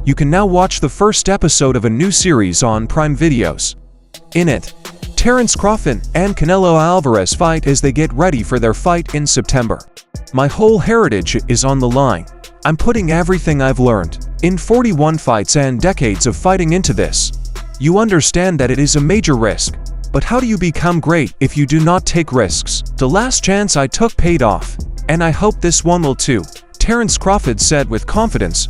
You can now watch the first episode of a new series on Prime Videos. In it, Terence Crawford and Canelo Alvarez fight as they get ready for their fight in September. My whole heritage is on the line. I'm putting everything I've learned in 41 fights and decades of fighting into this. You understand that it is a major risk, but how do you become great if you do not take risks? The last chance I took paid off, and I hope this one will too, Terence Crawford said with confidence.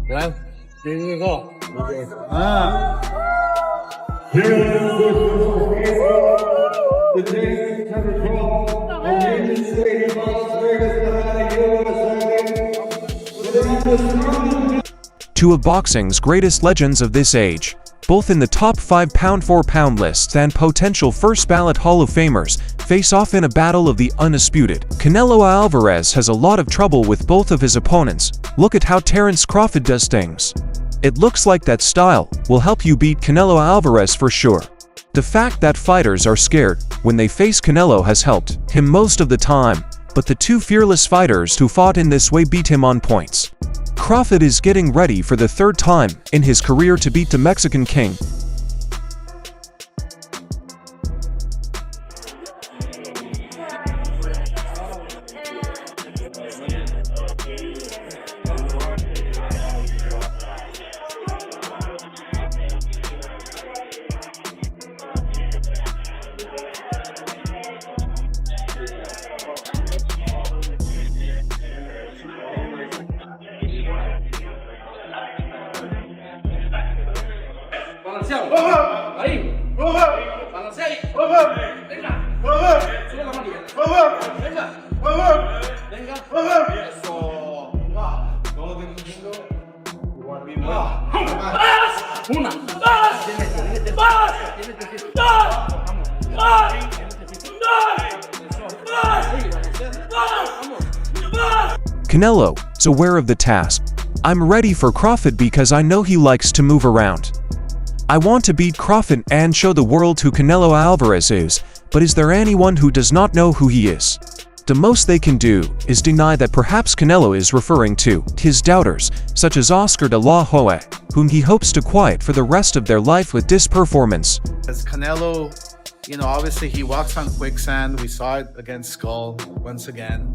Well, here you go. Two of boxing's greatest legends of this age, both in the top 5 pound-for-pound lists and potential first-ballot Hall of Famers, face off in a battle of the undisputed. Canelo Alvarez has a lot of trouble with both of his opponents. Look at how Terence Crawford does things. It looks like that style will help you beat Canelo Alvarez for sure. The fact that fighters are scared when they face Canelo has helped him most of the time, but the two fearless fighters who fought in this way beat him on points. Crawford is getting ready for the third time in his career to beat the Mexican King. Ahí, balancea ahí, venga, sube la manilla, venga, eso, todo bien, una, Canelo is aware of the task. I'm ready for Crawford because I know he likes to move around. I want to beat Crawford and show the world who Canelo Alvarez is, but is there anyone who does not know who he is? The most they can do is deny that perhaps Canelo is referring to his doubters, such as Oscar de la Hoya, whom he hopes to quiet for the rest of their life with this performance. As Canelo, obviously he walks on quicksand. We saw it against Skull once again.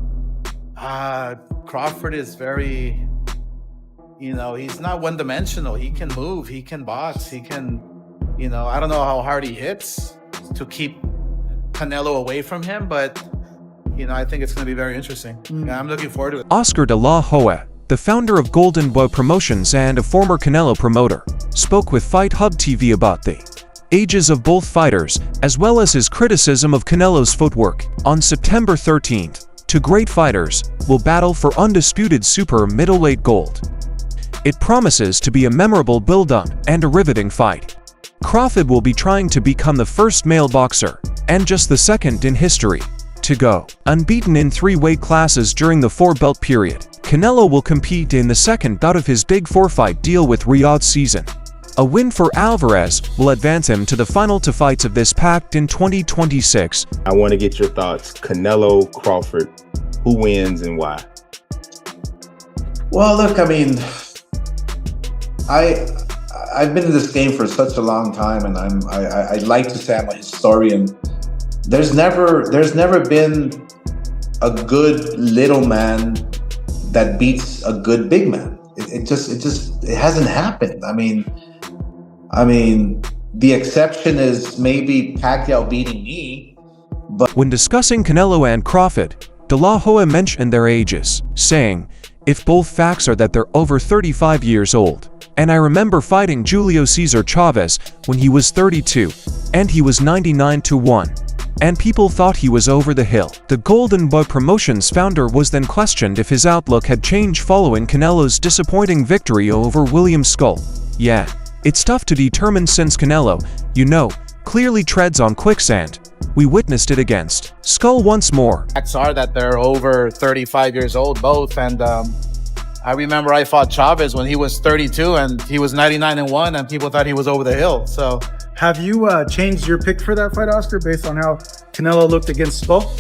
Crawford is very... he's not one-dimensional. He can move, he can box, he can, I don't know how hard he hits to keep Canelo away from him, but, I think it's going to be very interesting. Yeah, I'm looking forward to it. Oscar de la Hoya, the founder of Golden Boy Promotions and a former Canelo promoter, spoke with Fight Hub TV about the ages of both fighters, as well as his criticism of Canelo's footwork. On September 13th, two great fighters will battle for undisputed super middleweight gold. It promises to be a memorable build-up and a riveting fight. Crawford will be trying to become the first male boxer, and just the second in history, to go unbeaten in 3 weight classes during the 4-belt period. Canelo will compete in the second bout of his Big 4 fight deal with Riyadh season. A win for Alvarez will advance him to the final 2 fights of this pact in 2026. I want to get your thoughts. Canelo Crawford, who wins and why? Well, look, I've been in this game for such a long time, and I like to say I'm a historian. There's never been a good little man that beats a good big man. It hasn't happened. The exception is maybe Pacquiao beating me. But when discussing Canelo and Crawford, de la Hoya mentioned their ages, saying, "If both facts are that they're over 35 years old, and I remember fighting Julio Cesar Chavez when he was 32, and he was 99-1, and people thought he was over the hill." The Golden Boy Promotions founder was then questioned if his outlook had changed following Canelo's disappointing victory over William Skull. Yeah, it's tough to determine since Canelo, clearly treads on quicksand. We witnessed it against Skull once more. Facts are that they're over 35 years old, both. And I remember I fought Chavez when he was 32 and he was 99-1, and people thought he was over the hill. So, have you changed your pick for that fight, Oscar, based on how Canelo looked against Skull?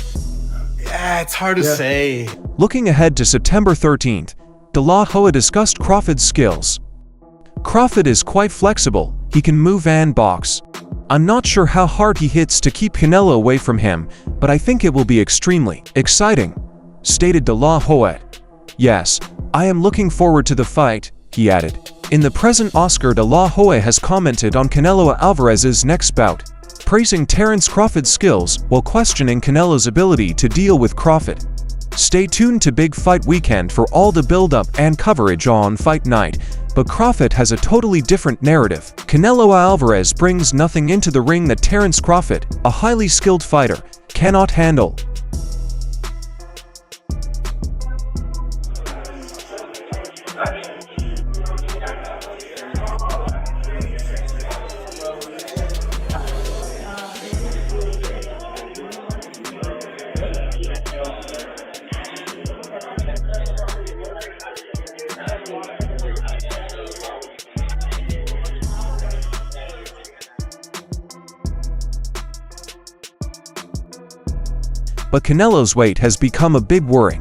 yeah, it's hard to say. Looking ahead to September 13th, De La Hoya discussed Crawford's skills. Crawford is quite flexible, he can move and box. I'm not sure how hard he hits to keep Canelo away from him, but I think it will be extremely exciting, stated De La Hoya. Yes, I am looking forward to the fight, he added. In the present, Oscar De La Hoya has commented on Canelo Alvarez's next bout, praising Terence Crawford's skills while questioning Canelo's ability to deal with Crawford. Stay tuned to Big Fight Weekend for all the build-up and coverage on Fight Night, but Crawford has a totally different narrative. Canelo Alvarez brings nothing into the ring that Terence Crawford, a highly skilled fighter, cannot handle. But Canelo's weight has become a big worry.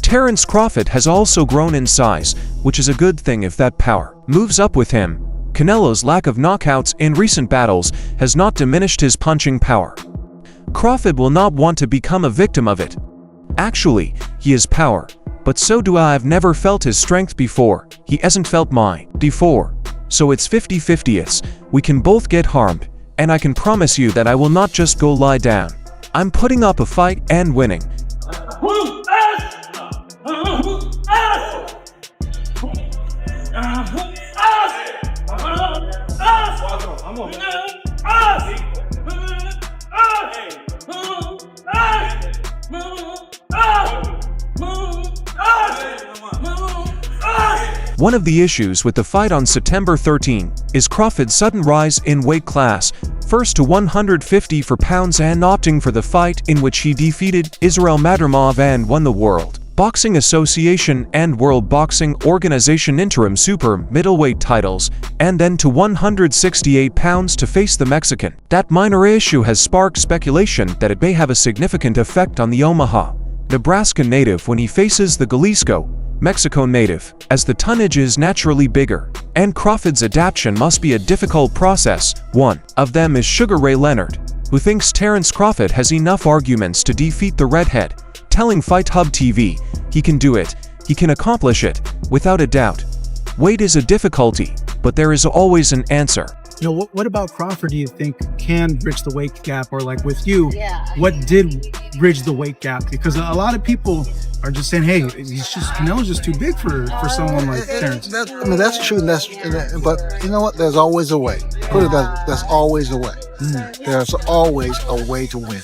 Terence Crawford has also grown in size, which is a good thing if that power moves up with him. Canelo's lack of knockouts in recent battles has not diminished his punching power. Crawford will not want to become a victim of it. Actually, he has power, but so do I. I've never felt his strength before. He hasn't felt mine before. So it's 50-50. We can both get harmed, and I can promise you that I will not just go lie down. I'm putting up a fight and winning. One of the issues with the fight on September 13 is Crawford's sudden rise in weight class, first to 154 pounds and opting for the fight in which he defeated Israel Madrimov and won the World Boxing Association and World Boxing Organization interim super middleweight titles, and then to 168 pounds to face the Mexican. That minor issue has sparked speculation that it may have a significant effect on the Omaha, Nebraska native when he faces the Jalisco, Mexico native, as the tonnage is naturally bigger, and Crawford's adaptation must be a difficult process. One of them is Sugar Ray Leonard, who thinks Terence Crawford has enough arguments to defeat the redhead, telling Fight Hub TV, he can do it, he can accomplish it, without a doubt. Weight is a difficulty, but there is always an answer. You know, what about Crawford do you think can bridge the weight gap? Or like with you, what did bridge the weight gap? Because a lot of people are just saying, hey, Canelo's just too big for someone like Terence. That's true. But you know what? There's always a way. Put it that there's always a way. There's always a way to win.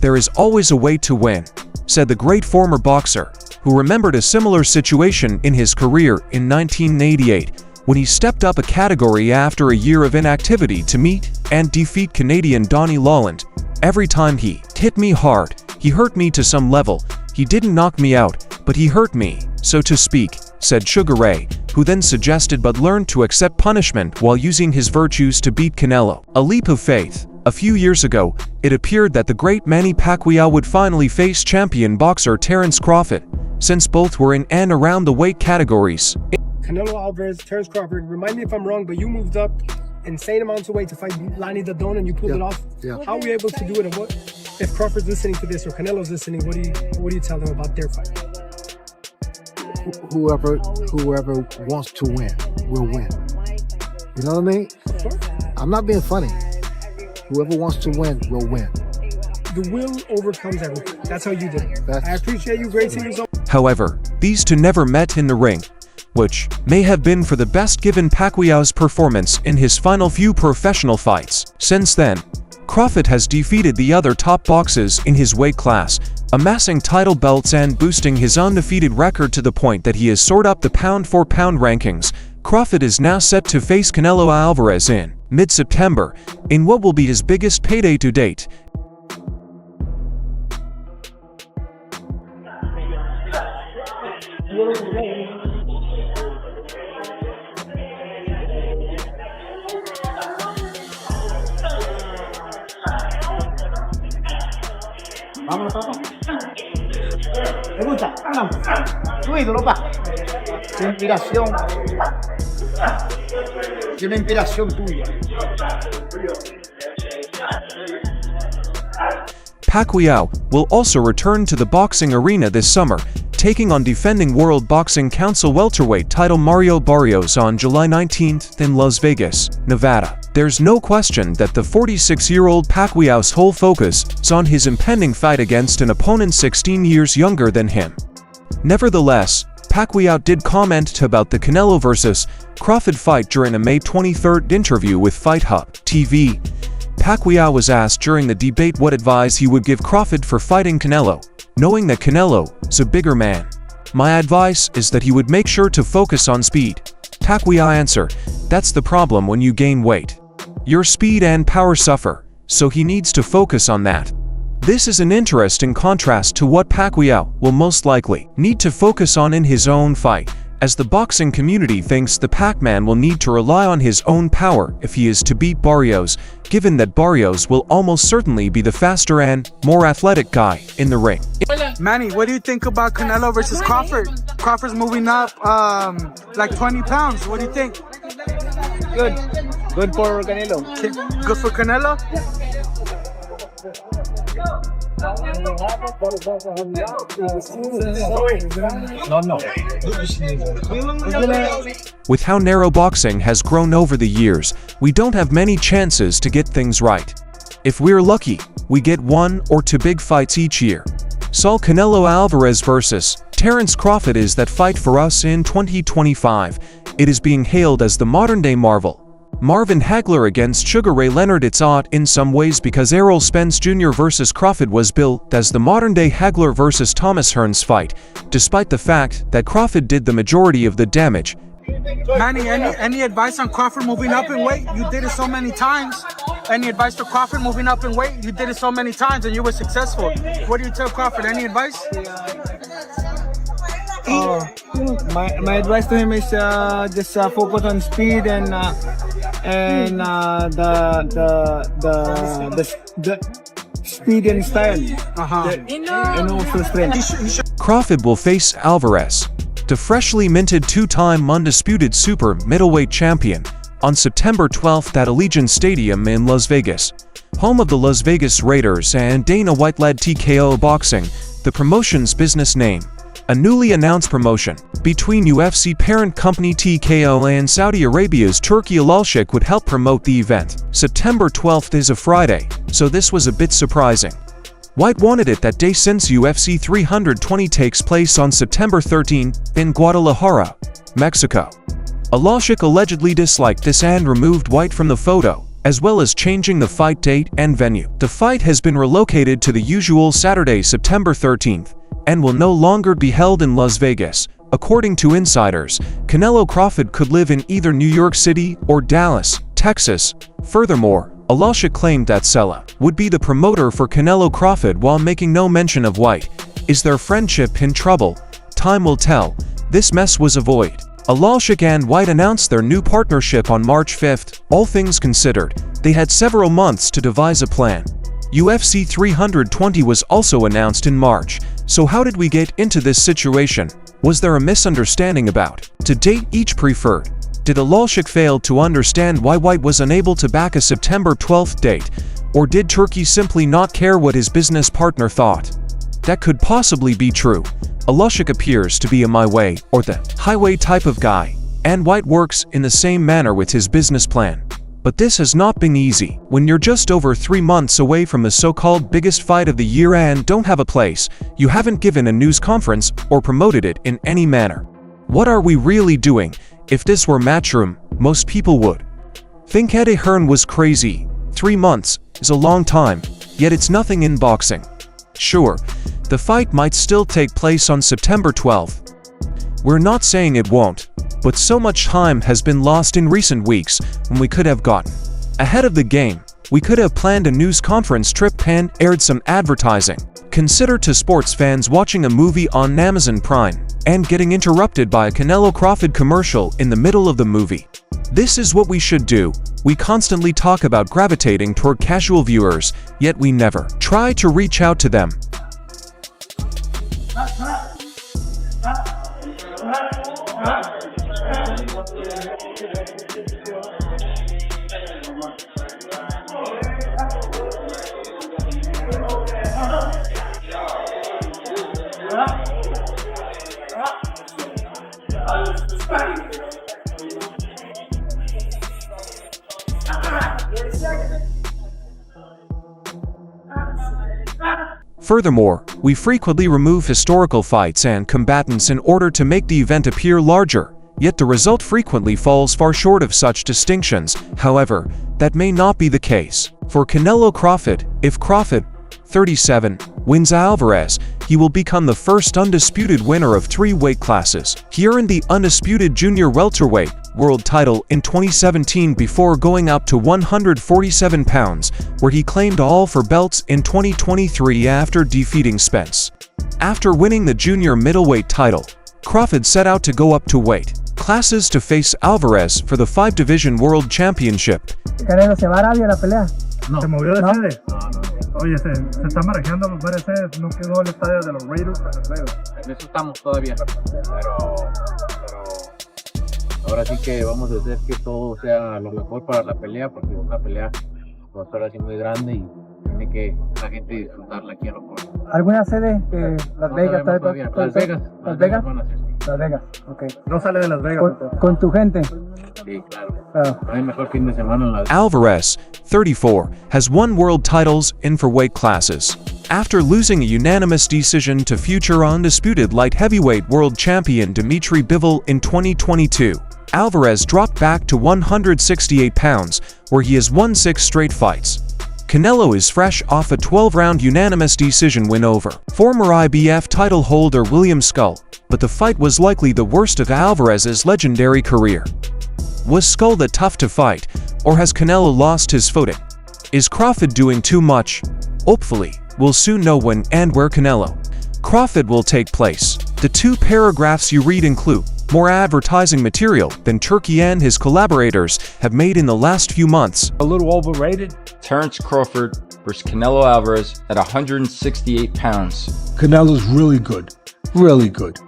There is always a way to win, said the great former boxer, who remembered a similar situation in his career in 1988, when he stepped up a category after a year of inactivity to meet and defeat Canadian Donnie Lawland. Every time he hit me hard, he hurt me to some level. He didn't knock me out, but he hurt me, so to speak, said Sugar Ray, who then suggested but learned to accept punishment while using his virtues to beat Canelo. A leap of faith. A few years ago, it appeared that the great Manny Pacquiao would finally face champion boxer Terence Crawford, since both were in and around the weight categories. Canelo Alvarez, Terence Crawford, remind me if I'm wrong, but you moved up insane amounts of weight to fight Lani Dadon and you pulled it off. How were you able to do it? And what, if Crawford's listening to this or Canelo's listening, what do you tell them about their fight? Whoever wants to win will win. You know what I mean? Of course. I'm not being funny. Whoever wants to win will win. The will overcomes everything. That's how you did it. I appreciate you. Great seeing you. However, these two never met in the ring, which may have been for the best given Pacquiao's performance in his final few professional fights. Since then, Crawford has defeated the other top boxers in his weight class, amassing title belts and boosting his undefeated record to the point that he has soared up the pound-for-pound rankings. Crawford is now set to face Canelo Alvarez in mid-September, in what will be his biggest payday to date. Vámonos, papá. Escucha, andamos. Tu ídolo, pa. Tu inspiración. Y una inspiración tuya. Pacquiao will also return to the boxing arena this summer, taking on defending World Boxing Council welterweight title Mario Barrios on July 19th in Las Vegas, Nevada. There's no question that the 46-year-old Pacquiao's whole focus is on his impending fight against an opponent 16 years younger than him. Nevertheless, Pacquiao did comment about the Canelo vs. Crawford fight during a May 23rd interview with Fight Hub TV. Pacquiao was asked during the debate what advice he would give Crawford for fighting Canelo, knowing that Canelo is a bigger man. "My advice is that he would make sure to focus on speed." Pacquiao answered, "That's the problem when you gain weight. Your speed and power suffer, so he needs to focus on that." This is an interesting contrast to what Pacquiao will most likely need to focus on in his own fight, as the boxing community thinks the Pac-Man will need to rely on his own power if he is to beat Barrios, given that Barrios will almost certainly be the faster and more athletic guy in the ring. Manny, what do you think about Canelo versus Crawford? Crawford's moving up like 20 pounds. What do you think? Good. Good for Canelo. Good for Canelo? With how narrow boxing has grown over the years, we don't have many chances to get things right. If we're lucky, we get 1 or 2 big fights each year. Saul Canelo Alvarez vs. Terence Crawford is that fight for us in 2025. It is being hailed as the modern-day marvel. Marvin Hagler against Sugar Ray Leonard. It's odd in some ways because Errol Spence Jr. vs. Crawford was billed as the modern-day Hagler vs. Thomas Hearns fight, despite the fact that Crawford did the majority of the damage. Manny, any advice on Crawford moving up in weight? You did it so many times. Any advice for Crawford moving up in weight? You did it so many times and you were successful. What do you tell Crawford? Any advice? My advice to him is just focus on speed and the speed and style, and also strength. Crawford will face Alvarez, the freshly minted 2-time undisputed super middleweight champion, on September 12th at Allegiant Stadium in Las Vegas, home of the Las Vegas Raiders and Dana White-led TKO Boxing, the promotion's business name. A newly announced promotion between UFC parent company TKO and Saudi Arabia's Turki Al Sheikh would help promote the event. September 12th is a Friday, so this was a bit surprising. White wanted it that day since UFC 320 takes place on September 13 in Guadalajara, Mexico. Al Sheikh allegedly disliked this and removed White from the photo, as well as changing the fight date and venue. The fight has been relocated to the usual Saturday, September 13th, and will no longer be held in Las Vegas. According to insiders, Canelo Crawford could live in either New York City or Dallas, Texas. Furthermore, Al Sheikh claimed that Sella would be the promoter for Canelo Crawford while making no mention of White. Is their friendship in trouble? Time will tell. This mess was avoided. Al Sheikh and White announced their new partnership on March 5th. All things considered, they had several months to devise a plan. UFC 320 was also announced in March. So how did we get into this situation? Was there a misunderstanding about to date each preferred? Did Al Sheikh fail to understand why White was unable to back a September 12th date? Or did Turkey simply not care what his business partner thought? That could possibly be true. Al Sheikh appears to be a my way or the highway type of guy, and White works in the same manner with his business plan. But this has not been easy. When you're just over 3 months away from the so-called biggest fight of the year and don't have a place, you haven't given a news conference or promoted it in any manner. What are we really doing? If this were Matchroom, most people would think Eddie Hearn was crazy. 3 months is a long time, yet it's nothing in boxing. Sure, the fight might still take place on September 12th. We're not saying it won't, but so much time has been lost in recent weeks when we could have gotten Ahead of the game, we could have planned a news conference trip and aired some advertising. Consider to sports fans watching a movie on Amazon Prime and getting interrupted by a Canelo Crawford commercial in the middle of the movie. This is what we should do. We constantly talk about gravitating toward casual viewers, yet we never try to reach out to them. Furthermore, we frequently remove historical fights and combatants in order to make the event appear larger, yet the result frequently falls far short of such distinctions. However, that may not be the case. For Canelo Crawford, if Crawford, 37, wins Alvarez, he will become the first undisputed winner of 3 weight classes. He earned the undisputed junior welterweight world title in 2017 before going up to 147 pounds, where he claimed all 4 belts in 2023 after defeating Spence. After winning the junior middleweight title, Crawford set out to go up to weight classes to face Alvarez for the 5-division world championship. Canelo se va a Arabia la pelea. No. ¿Se movió de sede? Oye, se está manejando varias sedes, no quedó el estadio de los Raiders para Las Vegas. En eso estamos todavía, pero ahora sí que vamos a hacer que todo sea lo mejor para la pelea, porque es una pelea va a estar así muy grande y tiene que la gente disfrutarla aquí a lo mejor. ¿Alguna sede que Las Vegas? Las Vegas. Las Vegas. Van a hacer, sí. Las Vegas, ok. No sale de Las Vegas. Con tu gente. Sí, claro. No hay mejor fin de semana en la Alvarez, 34, has won world titles in 4 weight classes. After losing a unanimous decision to future undisputed light heavyweight world champion Dimitri Bivol in 2022, Alvarez dropped back to 168 pounds, where he has won 6 straight fights. Canelo is fresh off a 12-round unanimous decision win over former IBF title holder William Skull, but the fight was likely the worst of Alvarez's legendary career. Was Skull that tough to fight, or has Canelo lost his footing? Is Crawford doing too much? Hopefully, we'll soon know when and where Canelo Crawford will take place. The 2 paragraphs you read include more advertising material than Turkey and his collaborators have made in the last few months. A little overrated? Terence Crawford versus Canelo Alvarez at 168 pounds. Canelo's really good. Really good.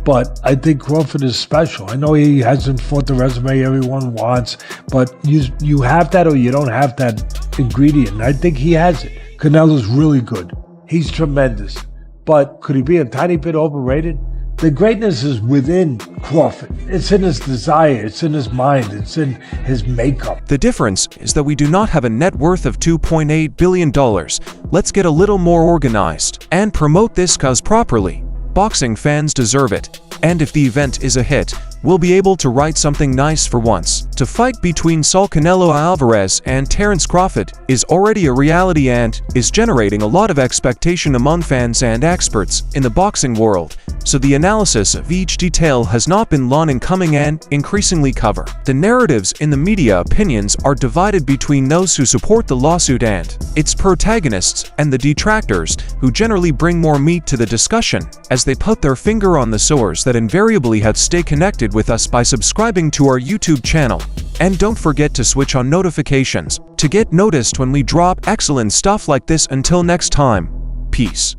But I think Crawford is special. I know he hasn't fought the resume everyone wants, but you have that or you don't have that ingredient. And I think he has it. Canelo's really good. He's tremendous. But could he be a tiny bit overrated? The greatness is within Crawford. It's in his desire, it's in his mind, it's in his makeup. The difference is that we do not have a net worth of $2.8 billion. Let's get a little more organized and promote this cause properly. Boxing fans deserve it. And if the event is a hit, we'll be able to write something nice for once. To fight between Saul Canelo Alvarez and Terence Crawford is already a reality and is generating a lot of expectation among fans and experts in the boxing world, so the analysis of each detail has not been long in coming and increasingly cover. The narratives in the media opinions are divided between those who support the lawsuit and its protagonists and the detractors, who generally bring more meat to the discussion as they put their finger on the sores that invariably have stay connected with us by subscribing to our YouTube channel. And don't forget to switch on notifications to get noticed when we drop excellent stuff like this. Until next time, peace.